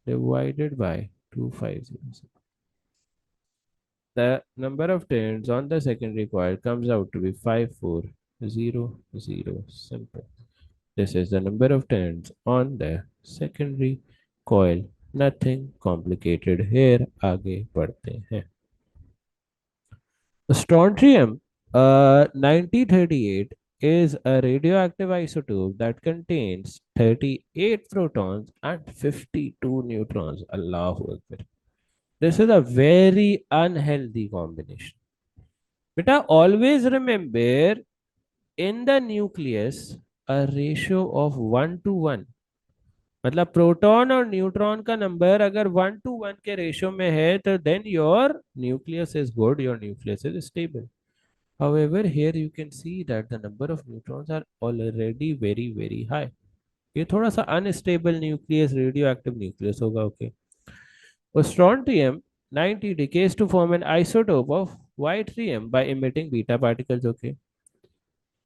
divided by 250. The number of turns on the secondary coil comes out to be 5400. Simple. This is the number of turns on the secondary coil. Nothing complicated here. आगे बढ़ते हैं. Strontium 9038 is a radioactive isotope that contains 38 protons and 52 neutrons. Allahu Akbar. This is a very unhealthy combination. Beta, always remember in the nucleus a ratio of 1 to 1. मतलब proton और neutron का number अगर 1 to 1 के ratio में है तो then your nucleus is good, your nucleus is stable. However, here you can see that the number of neutrons are already very high. ये थोड़ा सा unstable nucleus, radio active nucleus होगा. Okay. Strontium 90 decays to form an isotope of yttrium by emitting beta particles. Okay.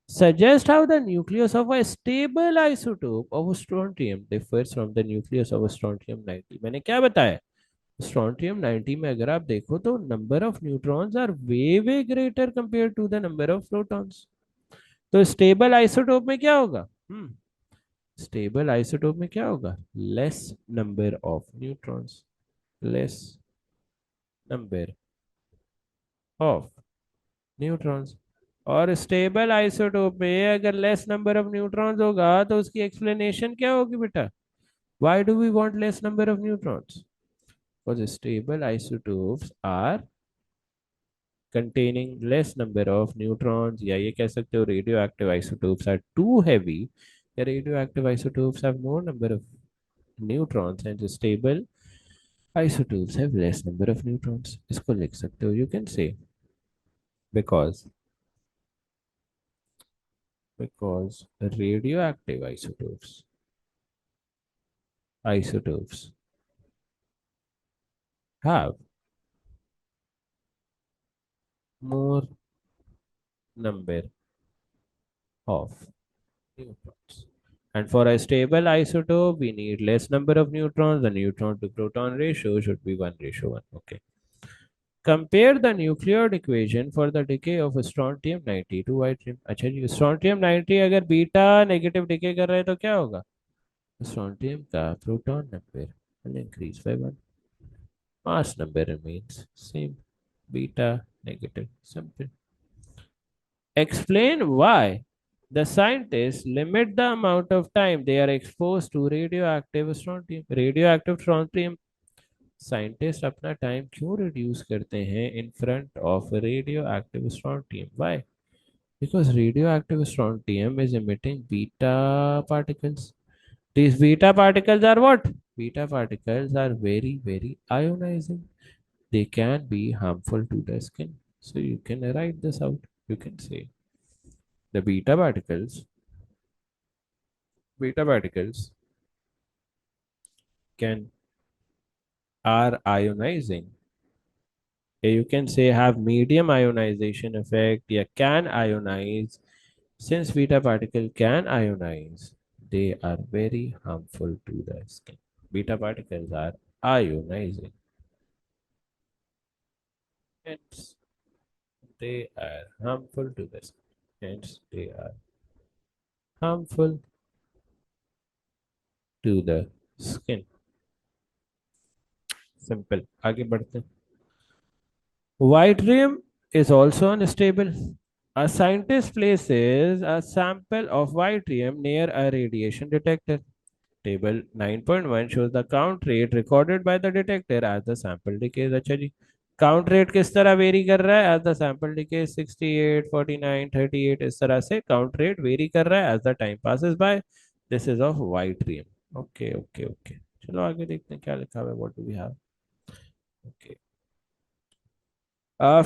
Suggest how the nucleus of a stable isotope of strontium differs from the nucleus of strontium 90. मैंने क्या बताया? Strontium 90 में अगर आप देखो तो number of neutrons are way greater compare to the number of protons. तो stable isotope में क्या होगा? स्टेबल आइसोटोप में क्या होगा? Less number of neutrons. Less number of neutrons. और स्टेबल आइसोटोप में अगर लेस नंबर ऑफ न्यूट्रॉन्स होगा तो उसकी एक्सप्लेनेशन क्या होगी बेटा? Why do we want less number of neutrons? Because stable isotopes are containing less number of neutrons, या ये कह सकते हो radioactive isotopes are too heavy, या radioactive isotopes have more number of neutrons and the stable isotopes have less number of neutrons. इसको लिख सकते हो. You can say because radioactive isotopes have more number of neutrons. And for a stable isotope, we need less number of neutrons. The neutron to proton ratio should be 1:1. Okay. Compare the nuclear equation for the decay of strontium 90 to yttrium. अच्छा जी, strontium 90 अगर beta negative decay कर रहे हैं तो क्या होगा? Strontium का proton number will increase by 1. Mass number remains same. Beta negative. Simple. Explain why the scientists limit the amount of time they are exposed to radioactive strontium. Radioactive strontium scientist अपना time क्यों reduce करते हैं in front of radio active strontium? Why? Because radio active strontium is emitting beta particles. These beta particles are what? Beta particles are very ionizing. They can be harmful to the skin. So you can write this out. You can say the beta particles can are ionizing. You can say have medium ionization effect. Yeah, can ionize. Since beta particle can ionize, they are very harmful to the skin. Beta particles are ionizing. Hence, they are harmful to the skin. Hence, they are harmful to the skin. Simple. आगे बढ़ते हैं. Yttrium is also unstable. A scientist places a sample of yttrium near a radiation detector. Table 9.1 shows the count rate recorded by the detector as the sample decays. अच्छा जी, count rate किस तरह very कर रहा है? As the sample decay 68, 49, 38, इस तरह से count rate very कर रहा है as the time passes by. This is of yttrium. Okay okay okay. चलो आगे देखते हैं क्या लिखा हुआ है. What do we have? Okay.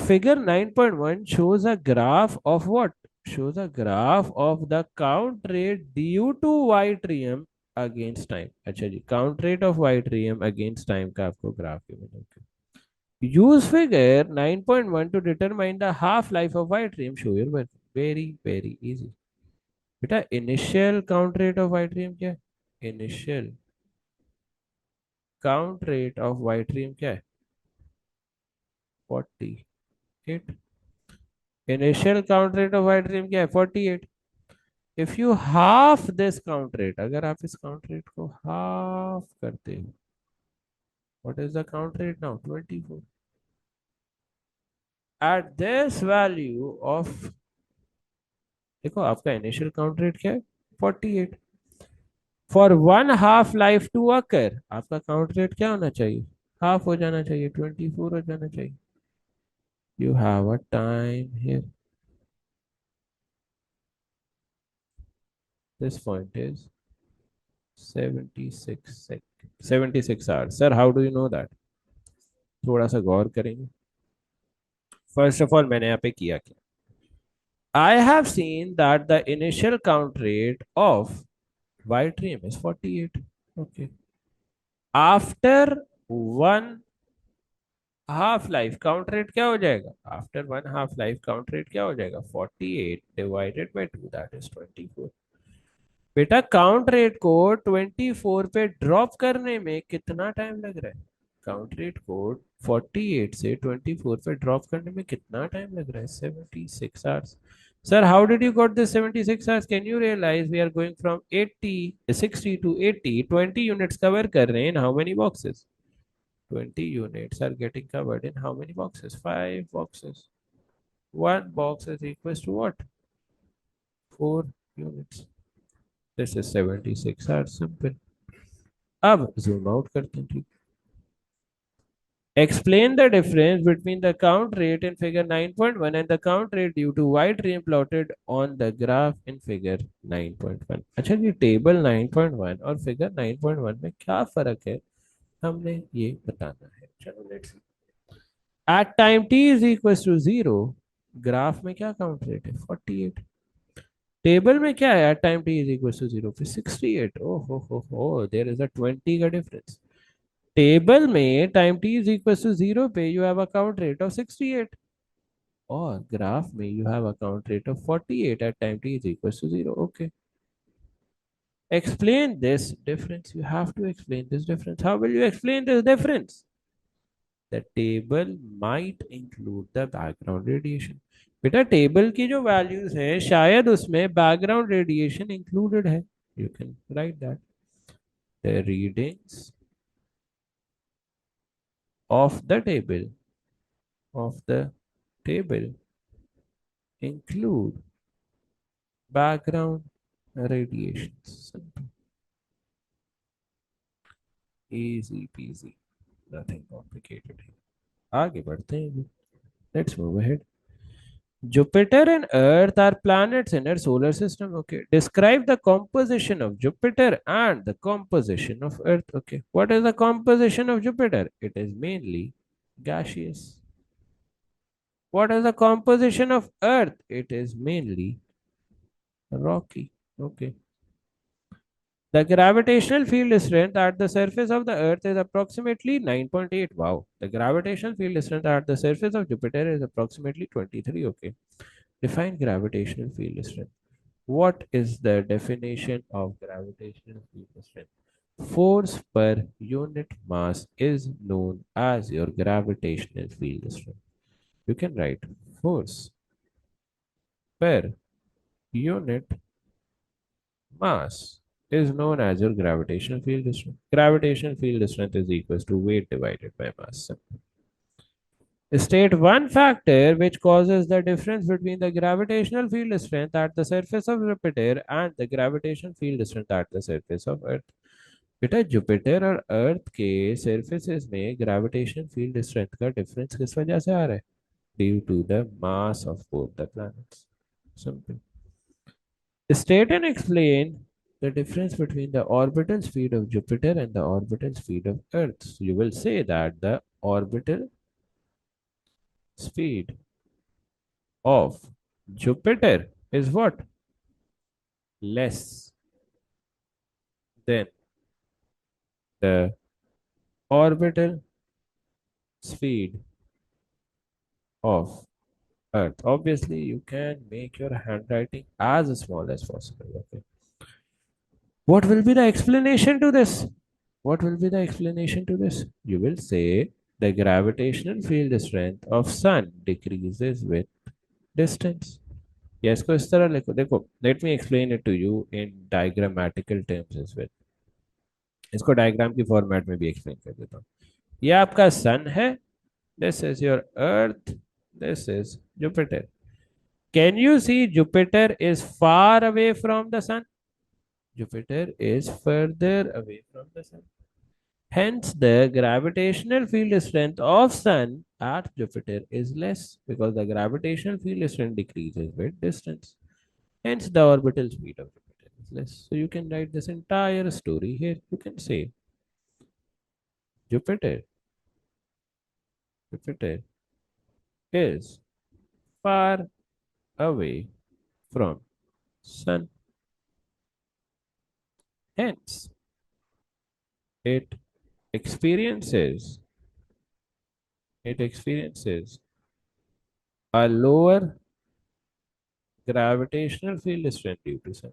Figure 9.1 shows a graph of what? Shows a graph of the count rate due to yttrium against time. अच्छा जी, count rate of yttrium against time का आपको ग्राफ गिवन है. Okay. Use figure 9.1 to determine the half life of yttrium. Show your work. Very easy. बेटा initial count rate of yttrium क्या है? Initial count rate of yttrium क्या है? 48. Initial count rate of yttrium क्या है? 48. If you half this count rate, अगर आप इस count rate को half करते हो, what is the count rate now? 24. At this value of, देखो आपका initial count rate क्या है? 48. For one half life to occur, आपका count rate क्या होना चाहिए? हाफ हो जाना चाहिए, 24 हो जाना चाहिए. You have a time here. This point is 76 seconds. 76 hours. Sir, how do you know that? थोड़ा सा गौर करेंगे. फर्स्ट ऑफ ऑल मैंने यहाँ पे किया क्या? I have seen that the initial count rate of Y trim is 48. Okay. After one half life count rate क्या हो जाएगा after one half life count rate क्या हो जाएगा 48 डिवाइडेड बाय 2 दैट इज 24 बेटा काउंट रेट को 24 पे drop करने में कितना टाइम लग रहा है काउंट रेट को 48 से 24 पे ड्रॉप करने में कितना टाइम लग रहा है 76 hours sir how did you got this 76 hours can you realize we are going from 80 60 to 80 20 units cover कर रहे हैं in how many boxes 20 units are getting covered in how many boxes? 5 boxes. One box is equals to what? 4 units. This is 76 are simple. अब zoom out करते हैं ठीक Explain the difference between the count rate in figure 9.1 and the count rate due to white stream plotted on the graph in figure 9.1. अच्छा जी table 9.1 और figure 9.1 में क्या फर्क है हमने ये बताना है चलो let's at time t is equal to 0 graph में क्या काउंट रेट है 48 टेबल में क्या है at time t is equal to 0 पे 68 ओ हो देयर इज अ 20 का डिफरेंस टेबल में time t is equal to 0 पे you have a count rate of 68 और ग्राफ में you have a count rate of 48 at time t is equal to 0 okay explain this difference you have to explain this difference how will you explain this difference the table might include the background radiation बेटा table की जो values है शायद उसमें background radiation included है you can write that the readings of the table include background radiations easy peasy nothing complicated आगे बढ़ते हैं let's move ahead Jupiter and Earth are planets in our solar system. Okay. Describe the composition of Jupiter and the composition of Earth. Okay. What is the composition of Jupiter? It is mainly gaseous. What is the composition of Earth? It is mainly rocky. Okay. The gravitational field strength at the surface of the Earth is approximately 9.8. Wow. The gravitational field strength at the surface of Jupiter is approximately 23. Okay. Define gravitational field strength. What is the definition of gravitational field strength? Force per unit mass is known as your gravitational field strength. You can write force per unit mass is known as your gravitational field strength. Gravitational field strength is equals to weight divided by mass. State one factor which causes the difference between the gravitational field strength at the surface of Jupiter and the gravitational field strength at the surface of Earth. बेटा Jupiter और Earth के surfaces में gravitation field strength का difference किस वजह से आ रहा है due to the mass of both the planets simple state and explain the difference between the orbital speed of Jupiter and the orbital speed of Earth. So you will say that the orbital speed of Jupiter is what? Less than the orbital speed of Earth. Obviously, you can make your handwriting as small as possible. Okay. What will be the explanation to this? What will be the explanation to this? You will say the gravitational field strength of Sun decreases with distance. Yes, को इस तरह लिखो देखो let me explain it to you in diagrammatical terms as well. इसको diagram की format में भी explain कर देता हूँ ये आपका सन है this is your earth this is Jupiter Can you see Jupiter is far away from the sun? Jupiter is further away from the sun. Hence, the gravitational field strength of sun at Jupiter is less because the gravitational field strength decreases with distance. Hence, the orbital speed of Jupiter is less. So you can write this entire story here. You can say Jupiter, Jupiter is far away from sun. Hence, it experiences it experiences a lower gravitational field strength due to sun.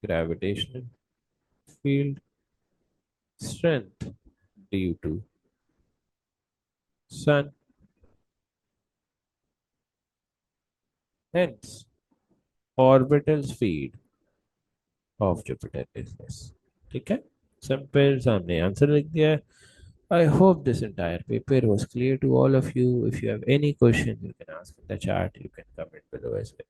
Gravitational field strength due to sun. Hence, orbital speed of Jupiter is less. ठीक है, simple सामने answer लिख दिया है. I hope this entire paper was clear to all of you. If you have any questions, you can ask in the chat. You can comment below as well.